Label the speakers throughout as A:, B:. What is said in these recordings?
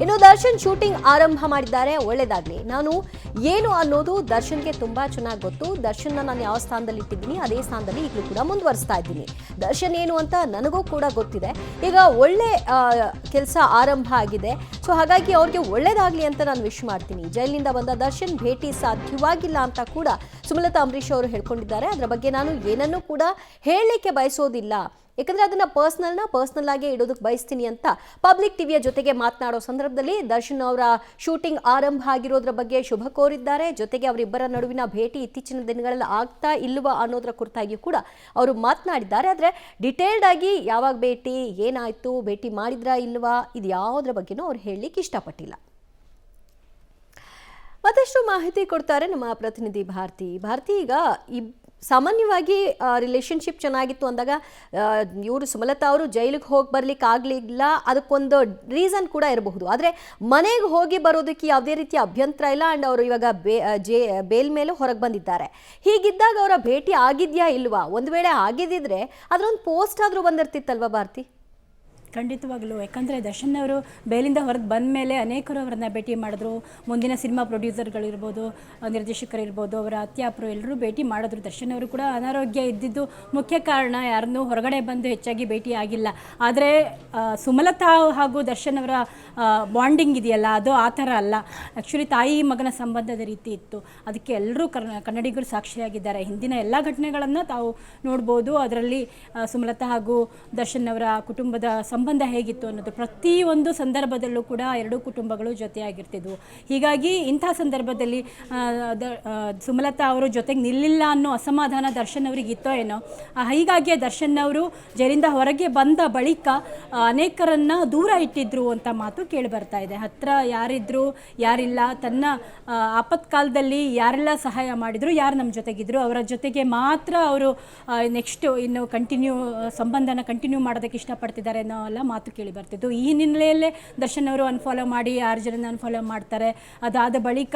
A: ಇನ್ನು ದರ್ಶನ್ ಶೂಟಿಂಗ್ ಆರಂಭ ಮಾಡಿದ್ದಾರೆ, ಒಳ್ಳೇದಾಗ್ಲಿ. ನಾನು ಏನು ಅನ್ನೋದು ದರ್ಶನ್ಗೆ ತುಂಬಾ ಚೆನ್ನಾಗಿ ಗೊತ್ತು. ದರ್ಶನ್ ನಾನು ಯಾವ ಸ್ಥಾನದಲ್ಲಿ ಇಟ್ಟಿದ್ದೀನಿ ಅದೇ ಸ್ಥಾನದಲ್ಲಿ ಈಗಲೂ ಕೂಡ ಮುಂದುವರಿಸ್ತಾ ಇದ್ದೀನಿ. ದರ್ಶನ್ ಏನು ಅಂತ ನನಗೂ ಕೂಡ ಗೊತ್ತಿದೆ. ಈಗ ಒಳ್ಳೆ ಕೆಲಸ ಆರಂಭ ಆಗಿದೆ. ಸೊ ಹಾಗಾಗಿ ಅವ್ರಿಗೆ ಒಳ್ಳೇದಾಗ್ಲಿ ಅಂತ ನಾನು ವಿಶ್ ಮಾಡ್ತೀನಿ. ಜೈಲಿನಿಂದ ಬಂದ ದರ್ಶನ್ ಭೇಟಿ ಸಾಧ್ಯವಾಗಿಲ್ಲ ಅಂತ ಕೂಡ ಸುಮಲತಾ ಅಂಬರೀಶ್ ಅವರು ಹೇಳ್ಕೊಂಡಿದ್ದಾರೆ. ಅದರ ಬಗ್ಗೆ ನಾನು ಏನನ್ನೂ ಕೂಡ ಹೇಳಲಿಕ್ಕೆ ಬಯಸೋದಿಲ್ಲ, ಯಾಕಂದ್ರೆ ಅದನ್ನ ಪರ್ಸನಲ್ ಆಗಿ ಇಡೋದಕ್ಕೆ ಬಯಸ್ತೀನಿ ಅಂತ ಪಬ್ಲಿಕ್ ಟಿವಿಯ ಜೊತೆಗೆ ಮಾತನಾಡೋ ಸಂದರ್ಭದಲ್ಲಿ ದರ್ಶನ್ ಅವರ ಶೂಟಿಂಗ್ ಆರಂಭ ಆಗಿರೋದ್ರ ಬಗ್ಗೆ ಶುಭ ಕೋರಿದ್ದಾರೆ. ಜೊತೆಗೆ ಅವರಿಬ್ಬರ ನಡುವಿನ ಭೇಟಿ ಇತ್ತೀಚಿನ ದಿನಗಳಲ್ಲಿ ಆಗ್ತಾ ಇಲ್ವಾ ಅನ್ನೋದರ ಕುರಿತಾಗಿಯೂ ಕೂಡ ಅವರು ಮಾತನಾಡಿದ್ದಾರೆ. ಆದರೆ ಡಿಟೇಲ್ಡ್ ಆಗಿ ಯಾವಾಗ ಭೇಟಿ, ಏನಾಯ್ತು, ಭೇಟಿ ಮಾಡಿದ್ರಾ ಇಲ್ವಾ, ಇದು ಯಾವುದರ ಬಗ್ಗೆನೂ ಅವ್ರು ಹೇಳಲಿಕ್ಕೆ ಇಷ್ಟಪಟ್ಟಿಲ್ಲ. ಮತ್ತಷ್ಟು ಮಾಹಿತಿ ಕೊಡ್ತಾರೆ ನಮ್ಮ ಪ್ರತಿನಿಧಿ ಭಾರತಿ. ಈಗ ಸಾಮಾನ್ಯವಾಗಿ ರಿಲೇಷನ್ಶಿಪ್ ಚೆನ್ನಾಗಿತ್ತು ಅಂದಾಗ ಇವರು ಸುಮಲತಾ ಅವರು ಜೈಲಿಗೆ ಹೋಗಿ ಬರ್ಲಿಕ್ಕೆ ಆಗಲಿಲ್ಲ, ಅದಕ್ಕೊಂದು ರೀಸನ್ ಕೂಡ ಇರಬಹುದು. ಆದರೆ ಮನೆಗೆ ಹೋಗಿ ಬರೋದಕ್ಕೆ ಯಾವುದೇ ರೀತಿಯ ಅಭ್ಯಂತರ ಇಲ್ಲ. ಆ್ಯಂಡ್ ಅವರು ಇವಾಗ ಬೇಲ್ ಮೇಲೆ ಹೊರಗೆ ಬಂದಿದ್ದಾರೆ. ಹೀಗಿದ್ದಾಗ ಅವರ ಭೇಟಿ ಆಗಿದೆಯಾ ಇಲ್ವಾ? ಒಂದು ವೇಳೆ ಆಗಿದ್ದಿದ್ರೆ ಅದರೊಂದು ಪೋಸ್ಟ್ ಆದರೂ ಬಂದಿರ್ತಿತ್ತಲ್ವಾ ಭಾರತಿ?
B: ಖಂಡಿತವಾಗಲೂ. ಯಾಕಂದರೆ ದರ್ಶನ್ ಅವರು ಬೇಲಿಂದ ಹೊರಗೆ ಬಂದ ಮೇಲೆ ಅನೇಕರು ಅವರನ್ನು ಭೇಟಿ ಮಾಡಿದ್ರು. ಮುಂದಿನ ಸಿನಿಮಾ ಪ್ರೊಡ್ಯೂಸರ್ಗಳಿರ್ಬೋದು, ನಿರ್ದೇಶಕರಿರ್ಬೋದು, ಅವರ ಅತ್ಯಾಪರು ಎಲ್ಲರೂ ಭೇಟಿ ಮಾಡಿದ್ರು. ದರ್ಶನ್ ಅವರು ಕೂಡ ಅನಾರೋಗ್ಯ ಇದ್ದಿದ್ದು ಮುಖ್ಯ ಕಾರಣ. ಯಾರನ್ನೂ ಹೊರಗಡೆ ಬಂದು ಹೆಚ್ಚಾಗಿ ಭೇಟಿ ಆಗಿಲ್ಲ. ಆದರೆ ಸುಮಲತಾ ಹಾಗೂ ದರ್ಶನ್ ಅವರ ಬಾಂಡಿಂಗ್ ಇದೆಯಲ್ಲ, ಅದು ಆ ಥರ ಅಲ್ಲ. ಆ್ಯಕ್ಚುಲಿ ತಾಯಿ ಮಗನ ಸಂಬಂಧದ ರೀತಿ ಇತ್ತು. ಅದಕ್ಕೆ ಎಲ್ಲರೂ ಕನ್ನಡಿಗರು ಸಾಕ್ಷಿಯಾಗಿದ್ದಾರೆ. ಹಿಂದಿನ ಎಲ್ಲ ಘಟನೆಗಳನ್ನು ತಾವು ನೋಡ್ಬೋದು. ಅದರಲ್ಲಿ ಸುಮಲತಾ ಹಾಗೂ ದರ್ಶನ್ ಅವರ ಕುಟುಂಬದ ಸಂಬಂಧ ಹೇಗಿತ್ತು ಅನ್ನೋದು ಪ್ರತಿಯೊಂದು ಸಂದರ್ಭದಲ್ಲೂ ಕೂಡ ಎರಡೂ ಕುಟುಂಬಗಳು ಜೊತೆಯಾಗಿರ್ತಿದ್ವು. ಹೀಗಾಗಿ ಇಂಥ ಸಂದರ್ಭದಲ್ಲಿ ಸುಮಲತಾ ಅವರು ಜೊತೆಗೆ ನಿಲ್ಲಿಲ್ಲ ಅನ್ನೋ ಅಸಮಾಧಾನ ದರ್ಶನ್ ಅವರಿಗೆ ಇತ್ತೋ ಏನೋ. ಹೀಗಾಗಿ ದರ್ಶನ್ ಅವರು ಜೈಲಿಂದ ಹೊರಗೆ ಬಂದ ಬಳಿಕ ಅನೇಕರನ್ನು ದೂರ ಇಟ್ಟಿದ್ರು ಅಂತ ಮಾತು ಕೇಳಿ ಬರ್ತಾ ಇದೆ. ಹತ್ರ ಯಾರಿದ್ರು ಯಾರಿಲ್ಲ, ತನ್ನ ಆಪತ್ಕಾಲದಲ್ಲಿ ಯಾರೆಲ್ಲ ಸಹಾಯ ಮಾಡಿದ್ರು, ಯಾರು ನಮ್ಮ ಜೊತೆಗಿದ್ರು, ಅವರ ಜೊತೆಗೆ ಮಾತ್ರ ಅವರು ನೆಕ್ಸ್ಟ್ ಇನ್ನು ಸಂಬಂಧನ ಕಂಟಿನ್ಯೂ ಮಾಡೋದಕ್ಕೆ ಇಷ್ಟಪಡ್ತಿದ್ದಾರೆ ಅನ್ನೋ ಎಲ್ಲ ಮಾತು ಕೇಳಿ ಬರ್ತಿದ್ದು. ಈ ಹಿನ್ನೆಲೆಯಲ್ಲೇ ದರ್ಶನ್ ಅವರು ಅನ್ಫಾಲೋ ಮಾಡಿ 6 ಜನನ ಅನ್ಫಾಲೋ ಮಾಡ್ತಾರೆ. ಅದಾದ ಬಳಿಕ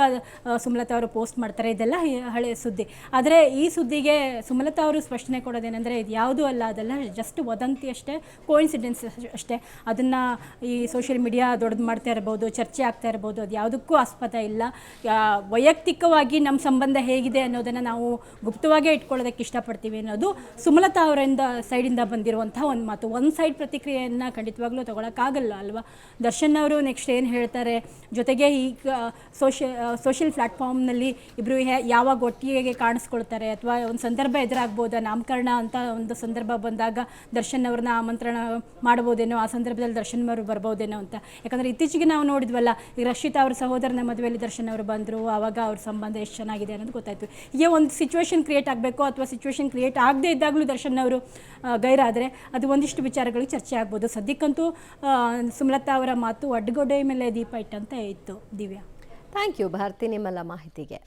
B: ಸುಮಲತಾ ಅವರು ಪೋಸ್ಟ್ ಮಾಡ್ತಾರೆ. ಇದೆಲ್ಲ ಹಳೆ ಸುದ್ದಿ. ಆದರೆ ಈ ಸುದ್ದಿಗೆ ಸುಮಲತಾ ಅವರು ಸ್ಪಷ್ಟನೆ ಕೊಡೋದೇನೆಂದರೆ, ಇದು ಯಾವುದೂ ಅಲ್ಲ, ಅದೆಲ್ಲ ಜಸ್ಟ್ ವದಂತಿ ಅಷ್ಟೇ, ಕೋಇನ್ಸಿಡೆನ್ಸ್ ಅಷ್ಟೇ. ಅದನ್ನು ಈ ಸೋಷಿಯಲ್ ಮೀಡಿಯಾ ದೊಡ್ಡದು ಮಾಡ್ತಾ ಇರ್ಬೋದು, ಚರ್ಚೆ ಆಗ್ತಾ ಇರ್ಬೋದು, ಅದು ಯಾವುದಕ್ಕೂ ಆಸ್ಪದ ಇಲ್ಲ. ವೈಯಕ್ತಿಕವಾಗಿ ನಮ್ಮ ಸಂಬಂಧ ಹೇಗಿದೆ ಅನ್ನೋದನ್ನು ನಾವು ಗುಪ್ತವಾಗೇ ಇಟ್ಕೊಳ್ಳೋದಕ್ಕೆ ಇಷ್ಟಪಡ್ತೀವಿ ಅನ್ನೋದು ಸುಮಲತಾ ಅವರಿಂದ ಸೈಡಿಂದ ಬಂದಿರುವಂಥ ಒಂದು ಮಾತು. ಒಂದು ಸೈಡ್ ಪ್ರತಿಕ್ರಿಯೆಯನ್ನು ಖಂಡಿತವಾಗ್ಲೂ ತೊಗೊಳಕ್ಕಾಗಲ್ಲ ಅಲ್ವಾ. ದರ್ಶನ್ ಅವರು ನೆಕ್ಸ್ಟ್ ಏನು ಹೇಳ್ತಾರೆ, ಜೊತೆಗೆ ಈಗ ಸೋಷಿಯಲ್ ಪ್ಲ್ಯಾಟ್ಫಾರ್ಮ್ನಲ್ಲಿ ಇಬ್ಬರು ಯಾವಾಗ ಒಟ್ಟಿಗೆ ಕಾಣಿಸ್ಕೊಳ್ತಾರೆ, ಅಥವಾ ಒಂದು ಸಂದರ್ಭ ಎದುರಾಗ್ಬೋದಾ, ನಾಮಕರಣ ಅಂತ ಒಂದು ಸಂದರ್ಭ ಬಂದಾಗ ದರ್ಶನ್ ಅವ್ರನ್ನ ಆಮಂತ್ರಣ ಮಾಡ್ಬೋದೇನೋ, ಆ ಸಂದರ್ಭದಲ್ಲಿ ದರ್ಶನ್ ಅವರು ಬರ್ಬೋದೇನೋ ಅಂತ. ಯಾಕಂದರೆ ಇತ್ತೀಚೆಗೆ ನಾವು ನೋಡಿದ್ವಲ್ಲ, ಈಗ ರಕ್ಷಿತಾ ಅವ್ರ ಸಹೋದರನ ಮದುವೆಯಲ್ಲಿ ದರ್ಶನ್ ಅವರು ಬಂದರು, ಆವಾಗ ಅವ್ರ ಸಂಬಂಧ ಎಷ್ಟು ಚೆನ್ನಾಗಿದೆ ಅನ್ನೋದು ಗೊತ್ತಾಯಿತು. ಹೀಗೆ ಒಂದು ಸಿಚುವೇಶನ್ ಕ್ರಿಯೇಟ್ ಆಗಬೇಕು, ಅಥವಾ ಸಿಚುವೇಶನ್ ಕ್ರಿಯೇಟ್ ಆಗದೇ ಇದ್ದಾಗಲೂ ದರ್ಶನ್ ಅವರು ಗೈರಾದರೆ ಅದು ಒಂದಿಷ್ಟು ವಿಚಾರಗಳಿಗೆ ಚರ್ಚೆ ಆಗ್ಬೋದು. ಸದ್ಯಕ್ಕಂತೂ ಸುಮಲತಾ ಅವರ ಮಾತು ಅಡ್ಡಗೋಡೆ ಮೇಲೆ ದೀಪ ಇಟ್ಟಂತೆ ಇತ್ತು. ದಿವ್ಯಾ,
A: ಥ್ಯಾಂಕ್ ಯು ಭಾರತಿ ನಿಮ್ಮೆಲ್ಲ ಮಾಹಿತಿಗೆ.